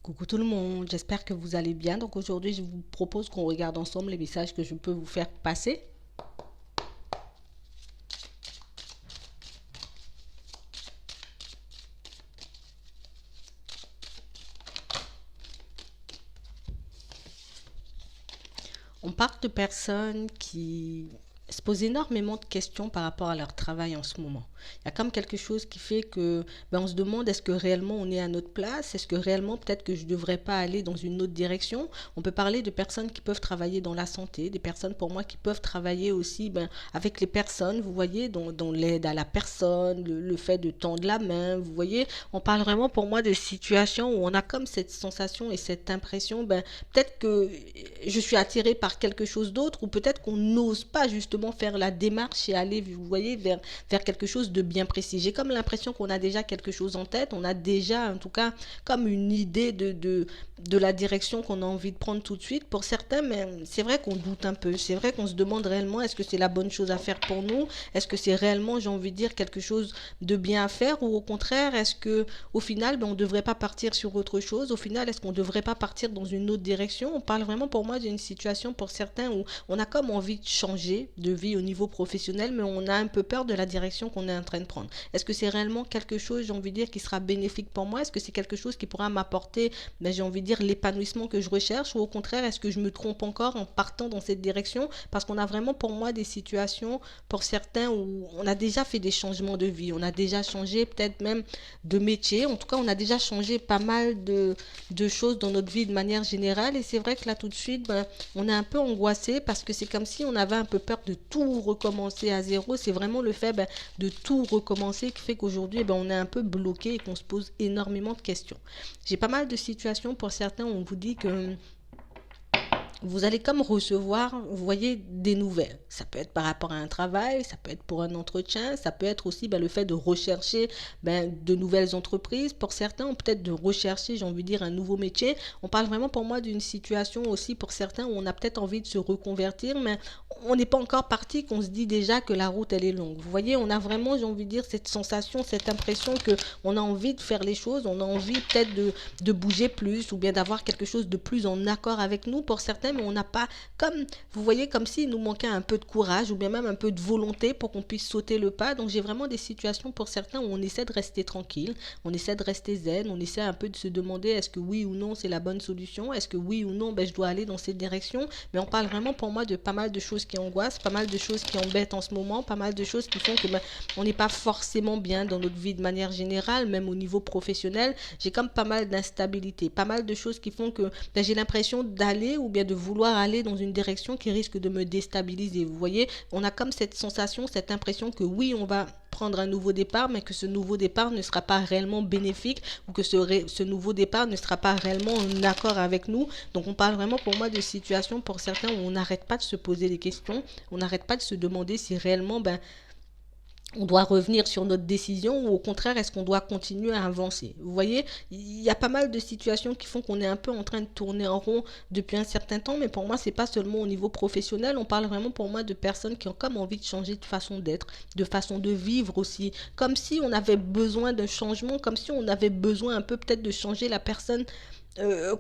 Coucou tout le monde, j'espère que vous allez bien. Donc aujourd'hui, je vous propose qu'on regarde ensemble les messages que je peux vous faire passer. On parle de personnes qui se posent énormément de questions par rapport à leur travail en ce moment. Il y a comme quelque chose qui fait que on se demande est-ce que réellement on est à notre place, est-ce que réellement peut-être que je ne devrais pas aller dans une autre direction. On peut parler de personnes qui peuvent travailler dans la santé, des personnes pour moi qui peuvent travailler aussi avec les personnes, vous voyez, dans l'aide à la personne, le fait de tendre la main, vous voyez. On parle vraiment pour moi de situations où on a comme cette sensation et cette impression, peut-être que je suis attirée par quelque chose d'autre ou peut-être qu'on n'ose pas justement faire la démarche et aller, vous voyez, vers quelque chose de bien précis. J'ai comme l'impression qu'on a déjà quelque chose en tête, on a déjà en tout cas comme une idée de la direction qu'on a envie de prendre tout de suite. Pour certains, mais c'est vrai qu'on doute un peu, c'est vrai qu'on se demande réellement est-ce que c'est la bonne chose à faire pour nous, est-ce que c'est réellement, j'ai envie de dire, quelque chose de bien à faire ou au contraire, est-ce que au final, on ne devrait pas partir sur autre chose, au final, est-ce qu'on ne devrait pas partir dans une autre direction. On parle vraiment pour moi d'une situation pour certains où on a comme envie de changer de vie au niveau professionnel, mais on a un peu peur de la direction qu'on est en train de prendre. Est-ce que c'est réellement quelque chose, j'ai envie de dire, qui sera bénéfique pour moi? Est-ce que c'est quelque chose qui pourra m'apporter, j'ai envie de dire, l'épanouissement que je recherche? Ou au contraire, est-ce que je me trompe encore en partant dans cette direction? Parce qu'on a vraiment pour moi des situations pour certains où on a déjà fait des changements de vie, on a déjà changé peut-être même de métier. En tout cas, on a déjà changé pas mal de choses dans notre vie de manière générale. Et c'est vrai que là, tout de suite, on est un peu angoissé parce que c'est comme si on avait un peu peur de tout recommencer à zéro. C'est vraiment le fait de tout recommencer qui fait qu'aujourd'hui, on est un peu bloqué et qu'on se pose énormément de questions. J'ai pas mal de situations pour certains où on vous dit que vous allez comme recevoir, vous voyez, des nouvelles. Ça peut être par rapport à un travail, ça peut être pour un entretien, ça peut être aussi le fait de rechercher de nouvelles entreprises. Pour certains, peut-être de rechercher, j'ai envie de dire, un nouveau métier. On parle vraiment pour moi d'une situation aussi pour certains où on a peut-être envie de se reconvertir, mais on n'est pas encore parti, qu'on se dit déjà que la route, elle est longue. Vous voyez, on a vraiment, j'ai envie de dire, cette sensation, cette impression qu'on a envie de faire les choses, on a envie peut-être de bouger plus ou bien d'avoir quelque chose de plus en accord avec nous. Pour certains, mais on n'a pas, comme, vous voyez, comme s'il nous manquait un peu de courage ou bien même un peu de volonté pour qu'on puisse sauter le pas. Donc j'ai vraiment des situations pour certains où on essaie de rester tranquille, on essaie de rester zen, on essaie un peu de se demander est-ce que oui ou non c'est la bonne solution, est-ce que oui ou non je dois aller dans cette direction. Mais on parle vraiment pour moi de pas mal de choses qui angoissent, pas mal de choses qui embêtent en ce moment, pas mal de choses qui font que on n'est pas forcément bien dans notre vie de manière générale, même au niveau professionnel. J'ai comme pas mal d'instabilité, pas mal de choses qui font que j'ai l'impression d'aller ou bien de vouloir aller dans une direction qui risque de me déstabiliser. Vous voyez, on a comme cette sensation, cette impression que oui, on va prendre un nouveau départ, mais que ce nouveau départ ne sera pas réellement bénéfique ou que ce nouveau départ ne sera pas réellement en accord avec nous. Donc on parle vraiment pour moi de situations pour certains où on n'arrête pas de se poser des questions, on n'arrête pas de se demander si réellement on doit revenir sur notre décision ou au contraire est-ce qu'on doit continuer à avancer. Vous voyez, il y a pas mal de situations qui font qu'on est un peu en train de tourner en rond depuis un certain temps, mais pour moi c'est pas seulement au niveau professionnel, on parle vraiment pour moi de personnes qui ont comme envie de changer de façon d'être, de façon de vivre aussi, comme si on avait besoin d'un changement, comme si on avait besoin un peu peut-être de changer la personne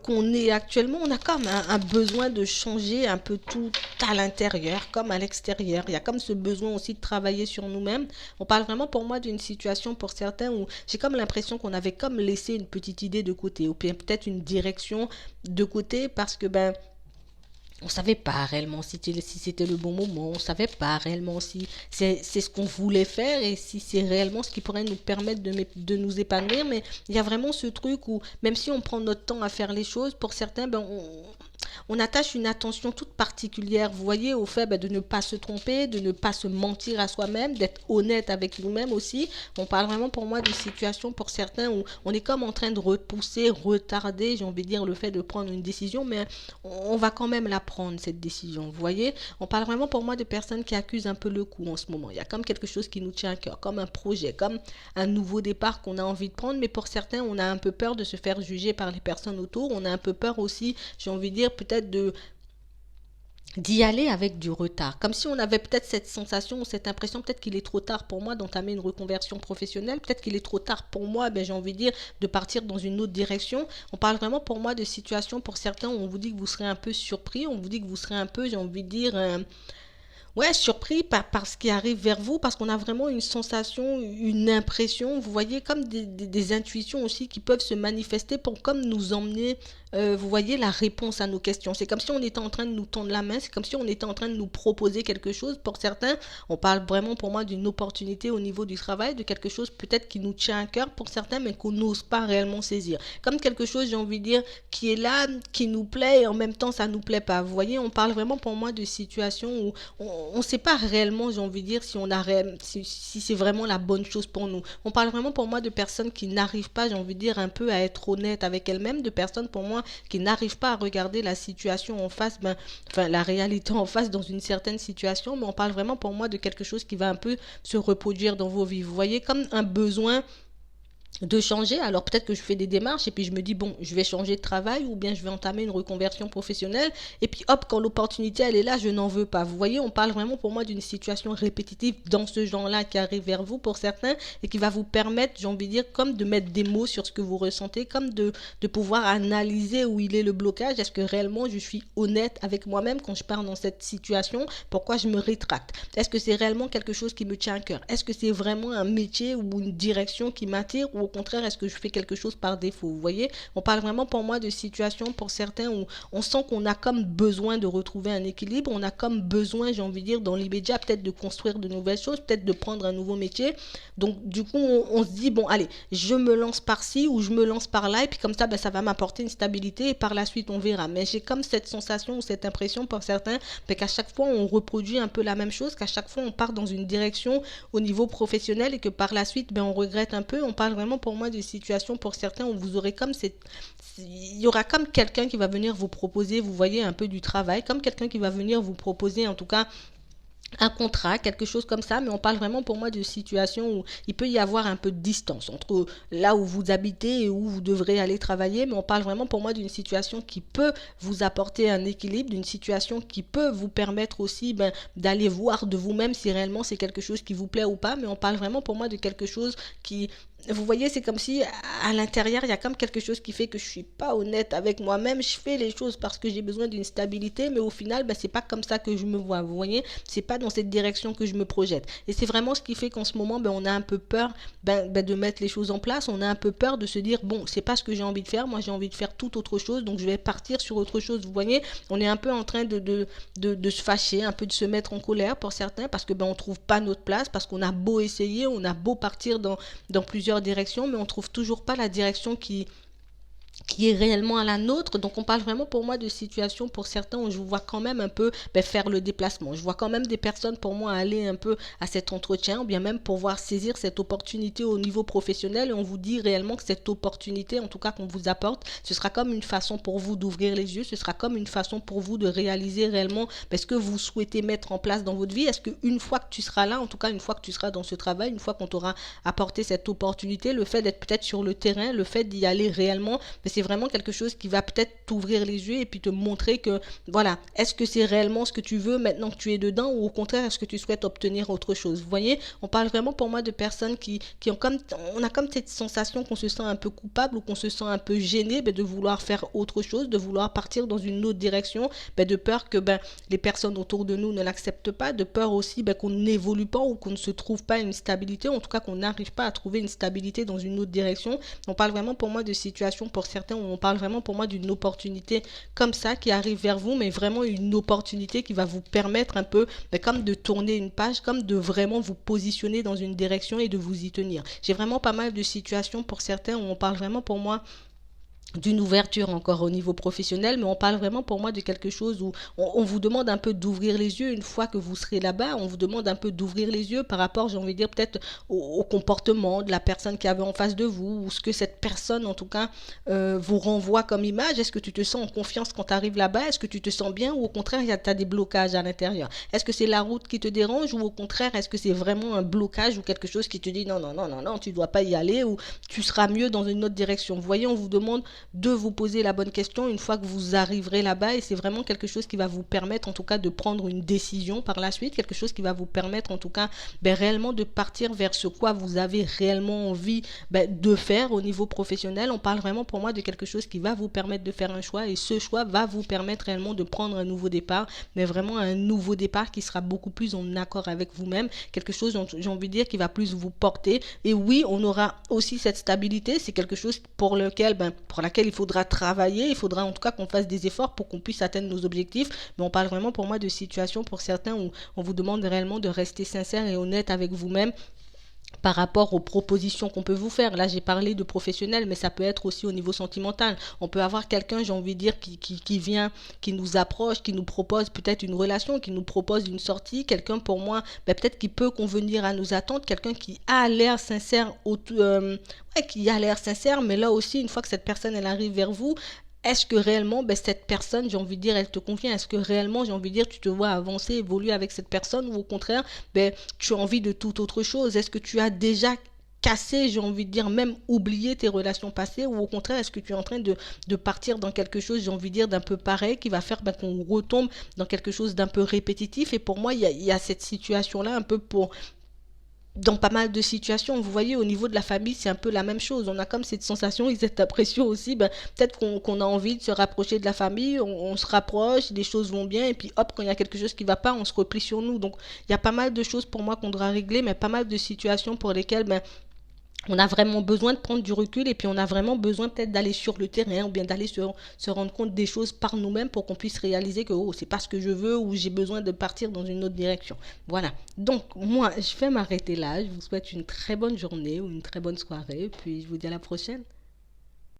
qu'on est actuellement. On a comme un besoin de changer un peu tout à l'intérieur comme à l'extérieur. Il y a comme ce besoin aussi de travailler sur nous-mêmes. On parle vraiment pour moi d'une situation pour certains où j'ai comme l'impression qu'on avait comme laissé une petite idée de côté ou peut-être une direction de côté parce que on savait pas réellement si c'était le bon moment, on savait pas réellement si c'est ce qu'on voulait faire et si c'est réellement ce qui pourrait nous permettre de nous épanouir. Mais il y a vraiment ce truc où même si on prend notre temps à faire les choses, pour certains, on attache une attention toute particulière, vous voyez, au fait de ne pas se tromper, de ne pas se mentir à soi-même, d'être honnête avec nous-mêmes aussi. On parle vraiment pour moi de situations pour certains où on est comme en train de repousser, retarder, j'ai envie de dire, le fait de prendre une décision, mais on va quand même la prendre, cette décision, vous voyez. On parle vraiment pour moi de personnes qui accusent un peu le coup en ce moment. Il y a comme quelque chose qui nous tient à cœur, comme un projet, comme un nouveau départ qu'on a envie de prendre, mais pour certains, on a un peu peur de se faire juger par les personnes autour. On a un peu peur aussi, j'ai envie de dire, peut-être d'y aller avec du retard. Comme si on avait peut-être cette sensation, cette impression, peut-être qu'il est trop tard pour moi d'entamer une reconversion professionnelle, peut-être qu'il est trop tard pour moi, ben, j'ai envie de dire, de partir dans une autre direction. On parle vraiment pour moi de situations, pour certains, où on vous dit que vous serez un peu surpris, on vous dit que vous serez un peu, j'ai envie de dire, ouais, surpris par ce qui arrive vers vous, parce qu'on a vraiment une sensation, une impression, vous voyez, comme des intuitions aussi qui peuvent se manifester pour comme nous emmener, vous voyez, la réponse à nos questions. C'est comme si on était en train de nous tendre la main, c'est comme si on était en train de nous proposer quelque chose. Pour certains, on parle vraiment pour moi d'une opportunité au niveau du travail, de quelque chose peut-être qui nous tient à cœur pour certains, mais qu'on n'ose pas réellement saisir. Comme quelque chose, j'ai envie de dire, qui est là, qui nous plaît et en même temps ça nous plaît pas. Vous voyez, on parle vraiment pour moi de situations où on ne sait pas réellement, j'ai envie de dire, si on a si c'est vraiment la bonne chose pour nous. On parle vraiment pour moi de personnes qui n'arrivent pas, j'ai envie de dire, un peu à être honnêtes avec elles-mêmes, de personnes pour moi qui n'arrivent pas à regarder la situation en face, ben, enfin la réalité en face dans une certaine situation, mais on parle vraiment pour moi de quelque chose qui va un peu se reproduire dans vos vies. Vous voyez, comme un besoin de changer. Alors peut-être que je fais des démarches et puis je me dis bon, je vais changer de travail ou bien je vais entamer une reconversion professionnelle et puis hop, quand l'opportunité elle est là, je n'en veux pas. Vous voyez, on parle vraiment pour moi d'une situation répétitive dans ce genre-là qui arrive vers vous pour certains et qui va vous permettre, j'ai envie de dire, comme de mettre des mots sur ce que vous ressentez, comme de pouvoir analyser où il est le blocage. Est-ce que réellement je suis honnête avec moi-même quand je pars dans cette situation? Pourquoi je me rétracte? Est-ce que c'est réellement quelque chose qui me tient à cœur? Est-ce que c'est vraiment un métier ou une direction qui m'attire, ou au contraire, est-ce que je fais quelque chose par défaut? Vous voyez, on parle vraiment pour moi de situations pour certains où on sent qu'on a comme besoin de retrouver un équilibre, on a comme besoin, j'ai envie de dire, dans l'immédiat, peut-être de construire de nouvelles choses, peut-être de prendre un nouveau métier. Donc, du coup, on se dit, bon, allez, je me lance par-ci ou je me lance par-là, et puis comme ça, ben, ça va m'apporter une stabilité, et par la suite, on verra. Mais j'ai comme cette sensation ou cette impression pour certains, ben, qu'à chaque fois, on reproduit un peu la même chose, qu'à chaque fois, on part dans une direction au niveau professionnel, et que par la suite, ben, on regrette un peu. On parle vraiment pour moi de situations pour certains où vous aurez comme il y aura comme quelqu'un qui va venir vous proposer, vous voyez, un peu du travail, comme quelqu'un qui va venir vous proposer en tout cas un contrat, quelque chose comme ça, mais on parle vraiment pour moi de situations où il peut y avoir un peu de distance entre là où vous habitez et où vous devrez aller travailler, mais on parle vraiment pour moi d'une situation qui peut vous apporter un équilibre, d'une situation qui peut vous permettre aussi ben, d'aller voir de vous-même si réellement c'est quelque chose qui vous plaît ou pas, mais on parle vraiment pour moi de quelque chose qui, vous voyez, c'est comme si à l'intérieur, il y a comme quelque chose qui fait que je suis pas honnête avec moi-même. Je fais les choses parce que j'ai besoin d'une stabilité, mais au final, ben, c'est pas comme ça que je me vois. Vous voyez, c'est pas dans cette direction que je me projette. Et c'est vraiment ce qui fait qu'en ce moment, ben, on a un peu peur de mettre les choses en place. On a un peu peur de se dire, bon, c'est pas ce que j'ai envie de faire. Moi, j'ai envie de faire tout autre chose, donc je vais partir sur autre chose. Vous voyez, on est un peu en train de se fâcher, un peu de se mettre en colère pour certains parce que ben, on trouve pas notre place, parce qu'on a beau essayer, on a beau partir dans plusieurs directions, mais on trouve toujours pas la direction qui est réellement à la nôtre. Donc on parle vraiment pour moi de situations pour certains où je vois quand même un peu ben, faire le déplacement. Je vois quand même des personnes pour moi aller un peu à cet entretien ou bien même pouvoir saisir cette opportunité au niveau professionnel, et on vous dit réellement que cette opportunité, en tout cas qu'on vous apporte, ce sera comme une façon pour vous d'ouvrir les yeux, ce sera comme une façon pour vous de réaliser réellement ben, ce que vous souhaitez mettre en place dans votre vie. Est-ce qu'une fois que tu seras là, en tout cas une fois que tu seras dans ce travail, une fois qu'on t'aura apporté cette opportunité, le fait d'être peut-être sur le terrain, le fait d'y aller réellement, mais c'est vraiment quelque chose qui va peut-être t'ouvrir les yeux et puis te montrer que, voilà, est-ce que c'est réellement ce que tu veux maintenant que tu es dedans, ou au contraire, est-ce que tu souhaites obtenir autre chose? Vous voyez, on parle vraiment pour moi de personnes qui ont comme, on a comme cette sensation qu'on se sent un peu coupable ou qu'on se sent un peu gêné ben, de vouloir faire autre chose, de vouloir partir dans une autre direction, ben, de peur que ben, les personnes autour de nous ne l'acceptent pas, de peur aussi ben, qu'on n'évolue pas ou qu'on ne se trouve pas une stabilité, en tout cas qu'on n'arrive pas à trouver une stabilité dans une autre direction. On parle vraiment pour moi de situations pour certains où on parle vraiment pour moi d'une opportunité comme ça qui arrive vers vous, mais vraiment une opportunité qui va vous permettre un peu ben, comme de tourner une page, comme de vraiment vous positionner dans une direction et de vous y tenir. J'ai vraiment pas mal de situations pour certains où on parle vraiment pour moi d'une ouverture encore au niveau professionnel, mais on parle vraiment pour moi de quelque chose où on vous demande un peu d'ouvrir les yeux une fois que vous serez là-bas, on vous demande un peu d'ouvrir les yeux par rapport, j'ai envie de dire, peut-être au comportement de la personne qui avait en face de vous, ou ce que cette personne, en tout cas, vous renvoie comme image. Est-ce que tu te sens en confiance quand tu arrives là-bas? Est-ce que tu te sens bien, ou au contraire, tu as des blocages à l'intérieur? Est-ce que c'est la route qui te dérange, ou au contraire, est-ce que c'est vraiment un blocage ou quelque chose qui te dit non, non, non, non, non, tu dois pas y aller, ou tu seras mieux dans une autre direction? Vous voyez, on vous demande de vous poser la bonne question une fois que vous arriverez là-bas, et c'est vraiment quelque chose qui va vous permettre en tout cas de prendre une décision par la suite, quelque chose qui va vous permettre en tout cas réellement de partir vers ce quoi vous avez réellement envie de faire au niveau professionnel. On parle vraiment pour moi de quelque chose qui va vous permettre de faire un choix, et ce choix va vous permettre réellement de prendre un nouveau départ, mais vraiment un nouveau départ qui sera beaucoup plus en accord avec vous-même, quelque chose, j'ai envie de dire, qui va plus vous porter. Et oui, on aura aussi cette stabilité, c'est quelque chose pour laquelle il faudra travailler, il faudra en tout cas qu'on fasse des efforts pour qu'on puisse atteindre nos objectifs, mais on parle vraiment pour moi de situations pour certains où on vous demande réellement de rester sincère et honnête avec vous-même par rapport aux propositions qu'on peut vous faire. Là, j'ai parlé de professionnel, mais ça peut être aussi au niveau sentimental. On peut avoir quelqu'un, j'ai envie de dire, qui vient, qui nous approche, qui nous propose peut-être une relation, qui nous propose une sortie. Quelqu'un, pour moi, peut-être qui peut convenir à nos attentes. Quelqu'un qui a l'air sincère, qui a l'air sincère, mais là aussi, une fois que cette personne, elle arrive vers vous, est-ce que réellement, cette personne, j'ai envie de dire, elle te convient? Est-ce que réellement, j'ai envie de dire, tu te vois avancer, évoluer avec cette personne, ou au contraire, tu as envie de toute autre chose? Est-ce que tu as déjà cassé, j'ai envie de dire, même oublié tes relations passées, ou au contraire, est-ce que tu es en train de partir dans quelque chose, j'ai envie de dire, d'un peu pareil, qui va faire qu'on retombe dans quelque chose d'un peu répétitif? Et pour moi, il y a cette situation-là un peu dans pas mal de situations. Vous voyez, au niveau de la famille, c'est un peu la même chose. On a comme cette sensation et cette impression aussi, peut-être qu'on a envie de se rapprocher de la famille, on se rapproche, les choses vont bien, et puis hop, quand il y a quelque chose qui va pas, on se replie sur nous. Donc, il y a pas mal de choses pour moi qu'on devra régler, mais pas mal de situations pour lesquelles, on a vraiment besoin de prendre du recul, et puis on a vraiment besoin peut-être d'aller sur le terrain, ou bien d'aller se rendre compte des choses par nous-mêmes pour qu'on puisse réaliser que c'est pas ce que je veux, ou j'ai besoin de partir dans une autre direction. Voilà. Donc moi, je vais m'arrêter là. Je vous souhaite une très bonne journée ou une très bonne soirée, puis je vous dis à la prochaine.